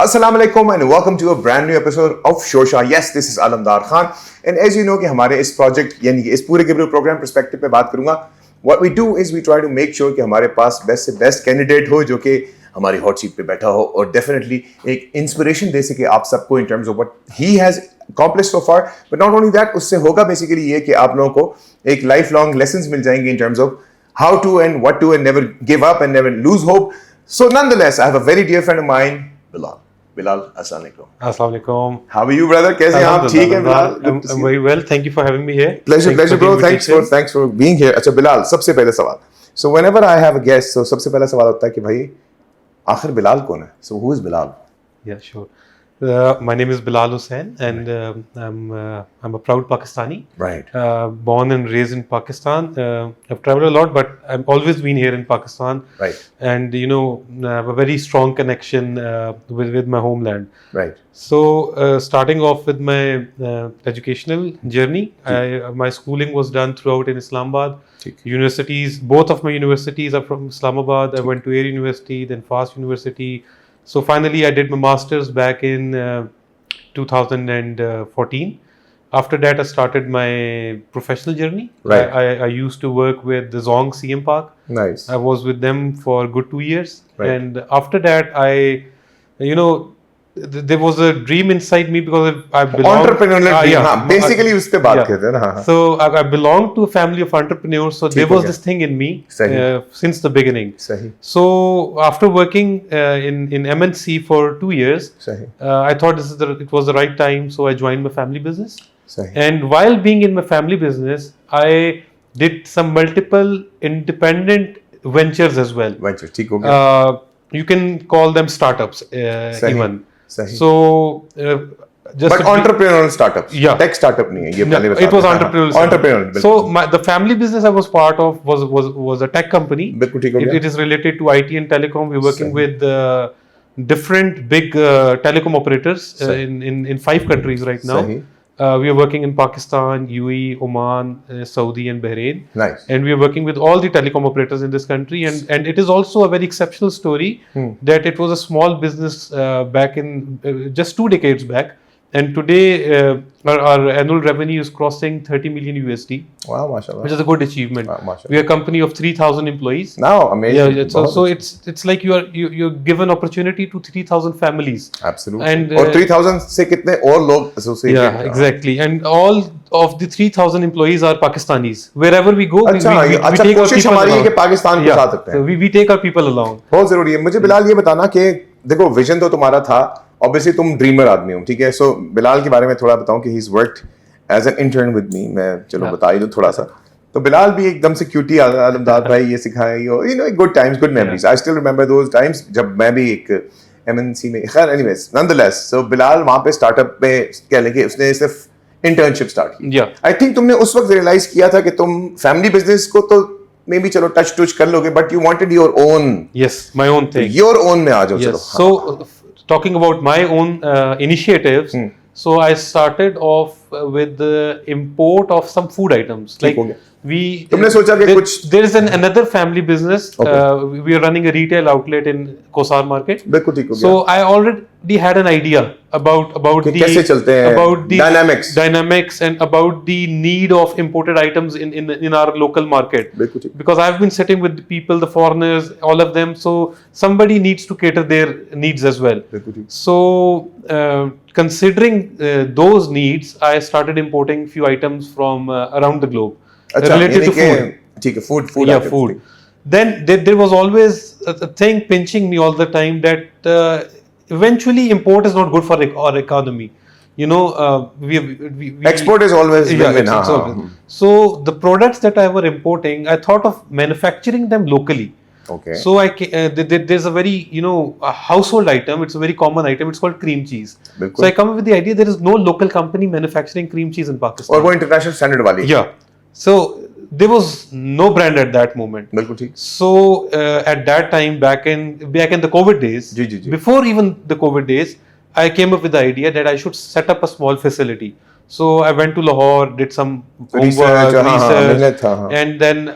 Assalamu alaikum and welcome to a brand new episode of Shosha. Yes, this is Alamdar Khan and as you know कि हमारे इस project यानी कि इस पूरे के पूरे program perspective पे बात करूँगा. What we do is we try to make sure कि हमारे पास best से best candidate हो जो कि हमारी hot seat पे बैठा हो और definitely एक inspiration दे सके आप सबको in terms of what he has accomplished so far. But not only that, उससे होगा basically ये कि आप लोगों को एक lifelong lessons मिल जाएंगे in terms of how to and what to and never give up and never lose hope. So nonetheless, I have a very dear friend of mine, Bilal. Bilal, assalamu alaikum. Assalamu alaikum. How are you, brother? कैसे हैं आप? ठीक हैं Bilal? I'm very well. Thank you for having me here. Pleasure, bro. Thanks for being here. अच्छा Bilal, सबसे पहले सवाल. So whenever I have a guest, so सबसे पहला सवाल होता है कि भाई आखिर बिलाल कौन है? So who is Bilal? Yeah, sure. My name is Bilal Hussain, and I'm a proud Pakistani. Right. Born and raised in Pakistan. I've traveled a lot, but I've always been here in Pakistan. Right. And I have a very strong connection with my homeland. Right. So starting off with my educational journey, my schooling was done throughout in Islamabad. Universities, both of my universities are from Islamabad. I went to Air University, then Fast University. So finally, I did my masters back in 2014. After that, I started my professional journey. Right. I used to work with the Zong CM Park. Nice. I was with them for a good 2 years. Right. And after that, there was a dream inside me because I belong. Entrepreneurial dream. हाँ, basically उस पे बात करते हैं ना. So I belong to a family of entrepreneurs. So there was this thing in me since the beginning. सही. So after working in MNC for 2 years, I thought it was the right time. So I joined my family business. सही. And while being in my family business, I did some multiple independent ventures as well. Ventures, ठीक हो गया. You can call them startups even. सही. So but entrepreneurial startups. Yeah. Tech startup नहीं है ये पहले बता. It was entrepreneurial. Entrepreneurial. So the family business I was part of was a tech company. बिल्कुल ठीक हो गया. It is related to IT and telecom. We're working with different big telecom operators in 5 countries right now. सही. We are working in Pakistan, UAE, Oman, Saudi and Bahrain. Nice. And we are working with all the telecom operators in this country. And it is also a very exceptional story that it was a small business back in just 2 decades back. And today our annual revenue is crossing 30 million USD. Wow, mashallah. Which is a good achievement. We are a company of 3,000 employees. Now, amazing. Yeah, so it's like you're given opportunity to 3,000 families. Absolutely. And और 3,000 से कितने और लोग associated? Yeah, exactly. And all of the 3,000 employees are Pakistanis. Wherever we go, we take our people हमारी है along. कि पाकिस्तान को साथ रखते हैं. So we take our people along. बहुत जरूरी है. मुझे बिलाल ये बताना कि देखो विजन तो तुम्हारा था. Obviously तुम ड्रीमर आदमी हो, ठीक है. सो बिलाल के बारे में थोड़ा बताऊं कि he is worked as an intern with me. मैं चलो बता ही दूं थोड़ा सा. तो बिलाल भी एकदम से क्यूटी आलमदार भाई ये सिखाए good times, good memories. I still remember those times जब मैं भी एक एमएनसी में. खैर एनीवेज नॉनदलेस, सो बिलाल वहां पे स्टार्टअप में कह लेंगे उसने सिर्फ इंटर्नशिप स्टार्ट की. आई थिंक तुमने उस वक्त रियलाइज किया था कि तुम फैमिली बिजनेस को तो मे बी चलो टच कर लोगे, but you wanted your own. Yes, my own thing. Your own में आ जाओ. चलो. So talking about my own initiatives, so I started off with the import of some food items. Like तुमने सोचा कि कुछ there is another family business. We are running a retail outlet in Kosar market. बिल्कुल ठीक हो गया. So I already had an idea about the कैसे चलते हैं, about the dynamics and about the need of imported items in our local market. बिल्कुल ठीक. Because I've been sitting with the people, the foreigners, all of them. So somebody needs to cater their needs as well. बिल्कुल ठीक. So considering those needs, I started importing few items from around the globe. Related to food. ठीक है, food. Yeah, food. Then there was always a thing pinching me all the time that eventually import is not good for our economy. We export is always win-win. So the products that I were importing, I thought of manufacturing them locally. Okay. So there's a very a household item. It's a very common item. It's called cream cheese. So I come up with the idea there is no local company manufacturing cream cheese in Pakistan. और वो international standard वाली. Yeah. So there was no brand at that moment. बिल्कुल ठीक. So at that time, back in the COVID days, before even the COVID days, I came up with the idea that I should set up a small facility. So I went to Lahore, did some homework, research, and then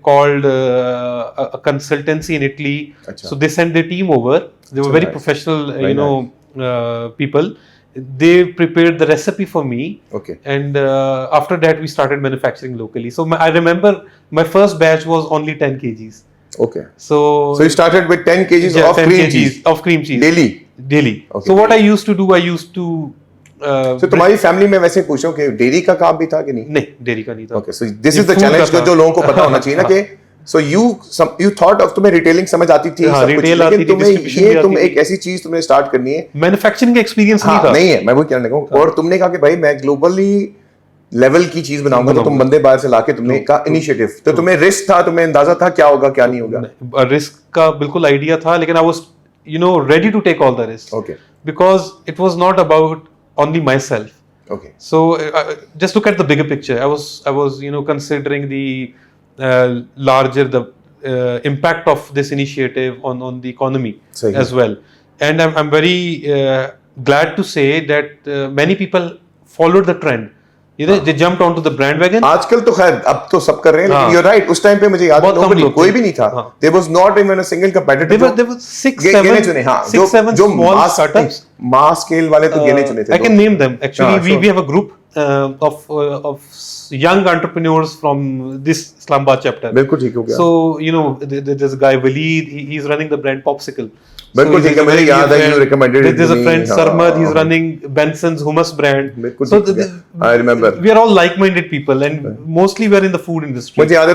called a consultancy in Italy. Achha. So they sent their team over. They were very nice. professional, Very people. They prepared the recipe for me. Okay. And after that, we started manufacturing locally. So I remember my first batch was only 10 kgs. Okay. So you started with 10 kgs yeah, of 10 cream kgs cheese of cream cheese daily. daily. Okay, So what I used to do, I used to So तुम्हारी family में वैसे पूछो कि dairy का काम भी था कि नहीं? नहीं, डेयरी का नहीं था. Okay, so this ये is the food challenge का जो लोगों को पता होना चाहिए ना हाँ. कि so you thought of तुम्हें रिटेलिंग समझ आती थी हाँ, सब कुछ, retail आती लेकिन थी, तुम्हें distribution ये भी तुम आती एक ऐसी चीज तुमने स्टार्ट करनी है. मैन्युफैक्चरिंग एक्सपीरियंस नहीं हाँ, था. नहीं है, मैं वो कहने लगा हूँ. और तुमने कहा कि भाई मैं ग्लोबली लेवल की चीज बनाऊंगा, तो तुम बंदे बाहर से लाके तुमने का इनिशिएटिव, तो तुम्हें रिस्क था, तुम्हें अंदाजा था क्या होगा क्या नहीं होगा? रिस्क का बिल्कुल आइडिया था, लेकिन I was ready to take all the risk. Okay. Because it was not about only myself. Okay. So just look at the bigger picture. I was considering the larger the impact of this initiative on the economy Sahi. as well. And I'm very glad to say that many people followed the trend. They jumped onto the bandwagon. आजकल तो खैर अब तो सब कर रहे हैं, लेकिन हाँ. you're right, उस टाइम पे मुझे याद है बहुत कम nobody, लोग कोई थे. भी नहीं था. हाँ. There was not even a single competitor. There were 6-7 गिने चुने, हाँ, जो small mass startups. mass scale वाले तो गिने चुने थे. I can name them. Actually, हाँ, we have a group of young entrepreneurs from this Islamabad chapter. बिल्कुल ठीक हो गया. So there's a guy Waleed. He's running the brand Popsicle. बिल्कुल ठीक है, मुझे याद है, you recommended it There's to a me. friend हाँ, Sarmad. He's हाँ. running Benson's hummus brand. बिल्कुल So ठीक है. I remember. we are all like-minded people, and mostly we are in the food industry. मुझे याद है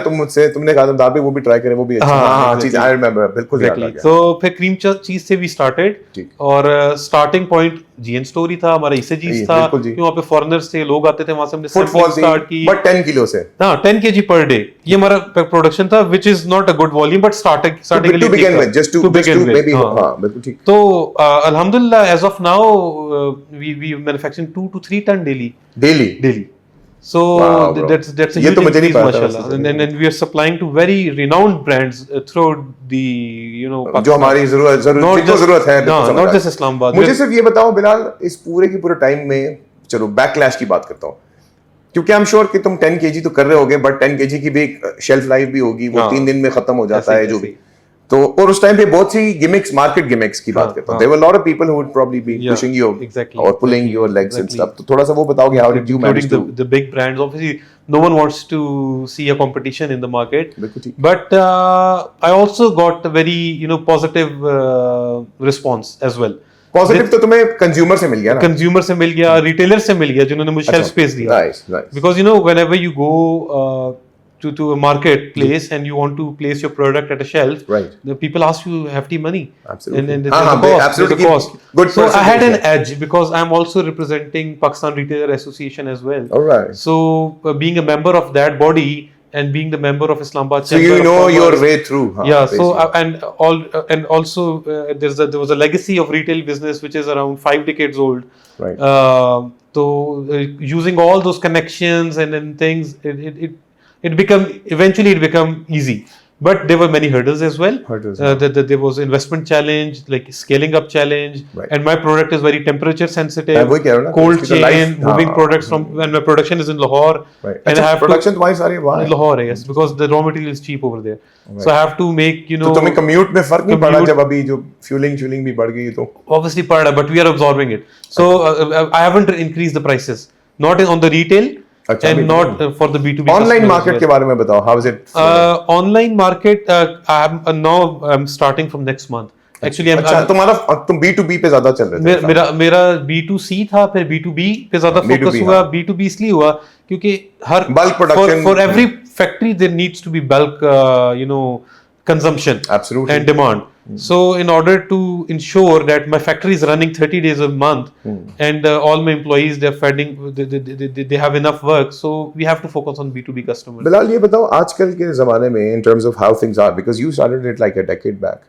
तुमने कहा था आप भी वो भी ट्राई करें, वो भी अच्छा. हाँ, हाँ, exactly. चीज I remember, बिल्कुल याद आ Exactly. गया. So फिर क्रीम चीज से भी स्टार्टेड, ठीक. और स्टार्टिंग पॉइंट जीएन स्टोरी था हमारा, इससे चीज था बिल्कुल जी. कि वहाँ पे फॉरेनर्स थे, लोग आते थे, वहां से हमने फुटफॉल स्टार्ट की. बट 10 किलो से. हाँ, 10 kg पर डे ये हमारा प्रोडक्शन था, which is not a good volume, but starting के लिए to begin ठीक with, था. just to begin with, maybe, हाँ. हाँ, बिल्कुल ठीक. तो alhamdulillah, as of now we manufacturing 2 to 3 ton daily. Daily. So Wow, bro. that's a ये huge तो मुझे नहीं increase, पता था, mashallah. And we are supplying to very renowned brands throughout the जो Pakistan. हमारी जरूरत है. No, not just Islamabad. मुझे सिर्फ ये बताओ बिलाल, इस पूरे के पूरे टाइम में, चलो बैकलैश की बात करता हूँ, क्योंकि आई एम श्योर कि तुम 10 kg तो कर रहे होगे, बट 10 kg की भी शेल्फ लाइफ भी होगी, वो 3 दिन में खत्म हो जाता है जो भी. तो और उस टाइम पे बहुत सी गिमिक्स, मार्केट गिमिक्स की बात करता हूँ. There were lot of people who would probably be pushing you और pulling your legs and stuff. तो थोड़ा सा वो बताओगे, how did you manage to? the big brands, obviously no one wants to see a competition in the market, बिल्कुल ठीक. but I also got a very positive response as well. Positive तो तुम्हें consumer से मिल गया ना? Consumer से मिल गया, retailer से मिल गया, जिन्होंने मुझे शेल्फ स्पेस दिया. Nice. Because whenever you go to a marketplace and you want to place your product at a shelf, Right. the people ask you hefty money. Absolutely. And हाँ, there's a cost. absolutely. There's a cost. Good so I had an percentage, edge because I'm also representing Pakistan Retailer Association as well. All right. So being a member of that body and being the member of Islamabad So you Chamber of know your Commerce, way through. Huh, yeah. So basically. and also there was a legacy of retail business which is around 5 decades old. Right. So using all those connections and things, it become easy. But there were many hurdles as well. There was investment challenge, like scaling up challenge, Right. and my product is very temperature sensitive. वही कह रहा हूँ ना, cold इसकी तो chain, life- moving हाँ. products from, and my production is in Lahore. Right. And I have production तुम्हारी सारी वहाँ to है. Lahore, yes, because the raw material is cheap over there. So I have to make तो तुम्हें commute में फर्क नहीं पड़ा commute- जब अभी जो फ्यूलिंग भी बढ़ गई तो? obviously part, but we are absorbing it. So I haven't increased the prices, not on the retail अच्छा, and अभी not for the B2B. Online customers market as के well. बारे में बताओ. How is it? Online market, I'm starting from next month. Actually, अच्छा, तुम B2B पे ज्यादा चल रहे थे. मेरा B2C था, फिर B2B पे ज्यादा फोकस B2B, हुआ. हाँ. B2B इसलिए हुआ क्योंकि हर Bulk production. for every factory there needs to be bulk consumption Absolutely. and demand. So in order to ensure that my factory is running 30 days a month and all my employees they're feeding, they have enough work, so we have to focus on B2B customers. Bilal ये बताओ आजकल के जमाने में in terms of how things are, because you started it like a decade back.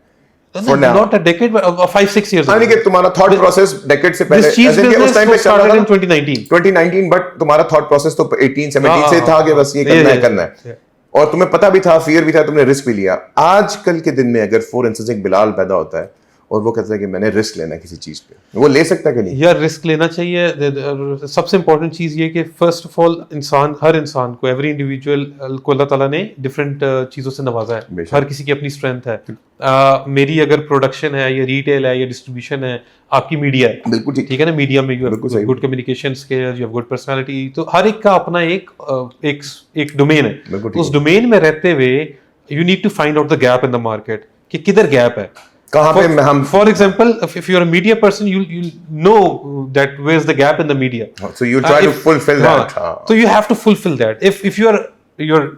For now. Not a decade, but 5-6 years यानी ago. कि तुम्हारा thought process decade से पहले, This cheese as in कि उस business time पे was चल रहा started in था 2019. 2019, बट तुम्हारा thought process तो 18-17 से था कि बस ये करना है. और तुम्हें पता भी था, फियर भी था, तुमने रिस्क भी लिया. आजकल के दिन में अगर फॉर इंस्टेंस एक बिलाल पैदा होता है और वो कहता है कि मैंने रिस्क लेना है किसी चीज पे, वो ले सकता है कि नहीं? यार रिस्क लेना चाहिए। सबसे इंपॉर्टेंट चीज़ ये कि फर्स्ट ऑफ ऑल हर इंसान को, एवरी इंडिविजुअल को अल्लाह ताला ने डिफरेंट चीज़ों से नवाजा है। बेशक। हर किसी की अपनी स्ट्रेंथ है। मेरी अगर प्रोडक्शन है या रिटेल है या डिस्ट्रीब्यूशन है, आपकी मीडिया है, बिल्कुल ठीक। ठीक है ना, मीडिया में यू बिल्कुल हैव सही। Good communication skills, you have good personality, तो हर एक का अपना एक डोमेन है। बिल्कुल ठीक उस डोमेन में रहते हुए you need to find out the gap in the market, कि किधर गैप है, कहाँ पे हम For example, if you're a media person, you'll know that where's the gap in the media. so you try to fulfill that. So you have to fulfill that. If you're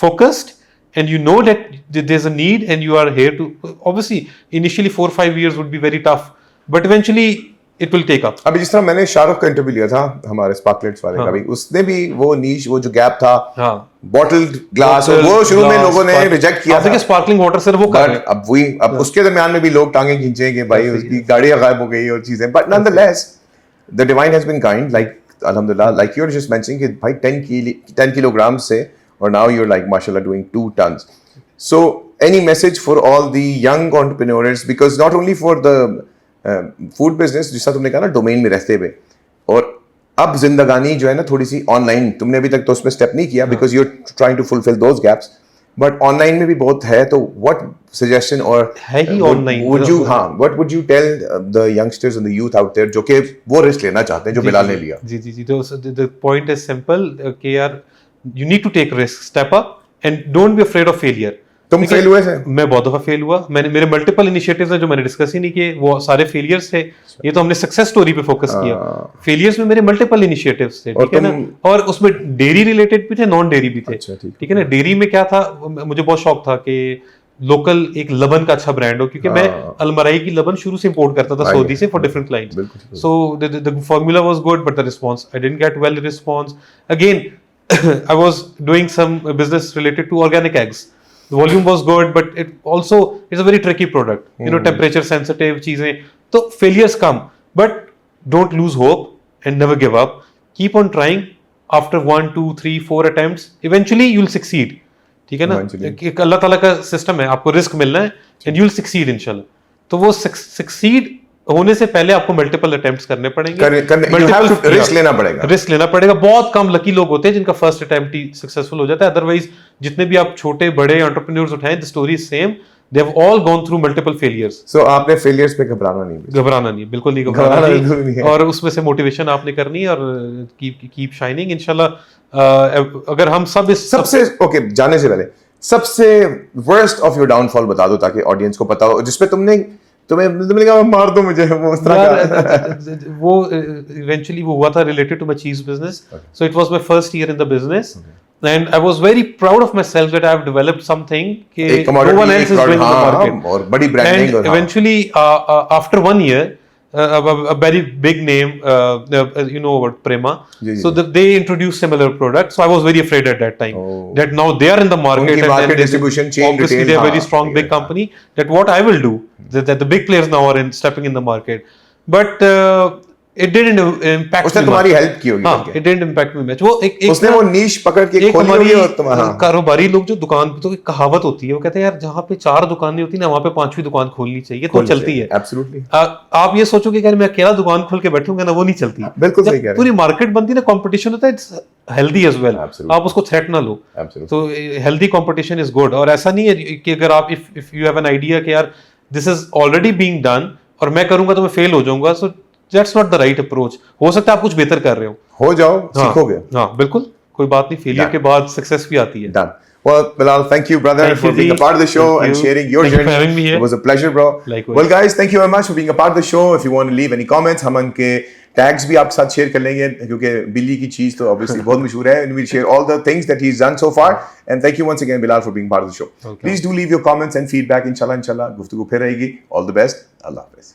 focused and you know that there's a need and you are here to, obviously initially 4-5 years would be very tough, but eventually it will take up. अभी जिस तरह मैंने शाहरुख का interview लिया था हमारे स्पार्कलेट्स वाले का भी, उसने भी वो नीश, वो जो गैप था, हाँ, बॉटल्ड ग्लास, और वो शुरू में लोगों ने रिजेक्ट किया था। स्पार्कलिंग वाटर से वो कर बट अब वही, अब उसके दरमियान में भी लोग टांगे खींचे कि भाई उसकी गाड़ियां गायब हो गई और चीजें, but nonetheless the divine has been kind, like अल्हम्दुलिल्लाह, like you are just mentioning कि भाई 10 किलोग्राम से, और नाउ यू आर लाइक माशाल्लाह doing 2 tons. So any message for all the young entrepreneurs, because not only for the food business, जिस तरह तुमने कहा ना डोमेन में रहते हुए, और अब जिंदगानी जो है ना थोड़ी सी ऑनलाइन, तुमने अभी तक तो उसमें स्टेप नहीं किया because you are trying to fulfil those gaps, but online में भी बहुत है, तो व्हाट सजेशन और है ही ऑनलाइन, वुड यू, हाँ, what would you tell the youngsters and the youth out there जो कि वो रिस्क लेना चाहते हैं जो बिलाल ने लिया? जी तो द पॉइंट इज सिंपल कि यार you need to take risk, step up and don't be afraid of failure. तुम फेल हुए थे? मैं बहुत दफा फेल हुआ। मेरे मल्टीपल इनिशिएटिव्स हैं जो मैंने डिस्कस ही नहीं किए, वो सारे फेलियर्स थे। ये तो हमने सक्सेस स्टोरी पे फोकस किया, फेलियर्स में मेरे मल्टीपल इनिशिएटिव्स थे, ठीक है ना, और उसमें डेयरी रिलेटेड भी थे, नॉन डेयरी भी थे। अच्छा, ठीक है ना। डेयरी में क्या था, मुझे बहुत शौक था कि लोकल एक लबन का अच्छा ब्रांड हो, क्योंकि मैं अलमराई की लबन शुरू से इंपोर्ट करता था सऊदी से for different clients. So the formula was good but the response, I didn't get well response. Again I was doing some business related to organic eggs. The volume was good, but it also is a very tricky product. You know, temperature sensitive चीजें, तो failures come, but don't lose hope and never give up. Keep on trying. After 1, 2, 3, 4 attempts, eventually you'll succeed. ठीक है ना, एक अल्लाह ताला का system है, आपको रिस्क मिलना है and you'll succeed इंशाल्लाह। तो वो succeed होने से पहले आपको मल्टीपल अटेम्प्ट्स करने पड़ेंगे, रिस्क लेना पड़ेगा। बहुत कम लकी लोग होते हैं जिनका फर्स्ट अटेम्प्ट ही सक्सेसफुल हो जाता है। अदरवाइज जितने भी आप छोटे बड़े एंटरप्रेन्योर्स उठाएं, the story is same, they have all gone through multiple failures. So आपने फेलियर्स पे घबराना नहीं, बिल्कुल नहीं, और उसमें से मोटिवेशन आपने करनी है और कीप शाइनिंग इंशाल्लाह। अगर हम सब इस सबसे ओके जाने से पहले सबसे वर्स्ट ऑफ योर डाउनफॉल बता दो ताकि ऑडियंस को पता हो, जिसपे तुमने कहा मार दो मुझे, वो उस तरह का। वो इवेंचुअली वो हुआ था related to my cheese business. So it was my first year in the business and I was very proud of my self that I have developed something कि no one else is doing in the market, और बड़ी branding, और eventually after 1 year a very big name, you know about Prema. So they introduced similar products. So I was very afraid at that time that now they are in the market and market distribution chain, obviously they are very strong big company. That what I will do, that the big players now are stepping in the market, but it didn't impact उसने me तुम्हारी much. Help की होगी, हाँ, it didn't impact me much. वो एक उसने वो नीश पकड़ के खोली होगी, और तुम्हारा कारोबारी लोग जो दुकान पे, तो एक कहावत होती है, वो कहते हैं यार जहाँ पे 4 दुकानें होती है ना, वहाँ पे 5वीं दुकान खोलनी चाहिए, तो चलती है। एब्सोल्युटली। आप ये सोचोगे कि मैं अकेला दुकान खोल के बैठूंगा ना, वो नहीं चलती। बिल्कुल सही कह रहे हैं। पूरी मार्केट बनती है ना, कंपटीशन होता है, इट्स हेल्दी एज वेल, आप उसको थ्रेट ना लो। तो हेल्दी कंपटीशन इज गुड, और ऐसा नहीं है कि अगर आप if you have an idea कि यार this is already being done और मैं करूंगा तो मैं फेल हो जाऊंगा, so that's not the right approach. हो सकता है आप कुछ बेहतर कर रहे हो जाओ, सीखोगे। हाँ बिल्कुल, कोई बात नहीं, फेलियर के बाद सक्सेस भी आती है। Done. Well, Bilal, thank you, brother, for being a part of the show and sharing your journey. Thank you for having me here. It was a pleasure, bro. Likewise. Well, guys, thank you very much for being a part of the show. If you want to leave any comments, हम उनके tags भी आपके साथ share कर लेंगे, क्योंकि बिल्ली की चीज तो obviously बहुत मशहूर है, and we'll share all the things that he's done so far. And thank you once again, Bilal, for being part of the show. Okay. Please do leave your comments and feedback. Inshallah, गुफ्तगू फिर रहेगी. All the best. Allah Hafiz.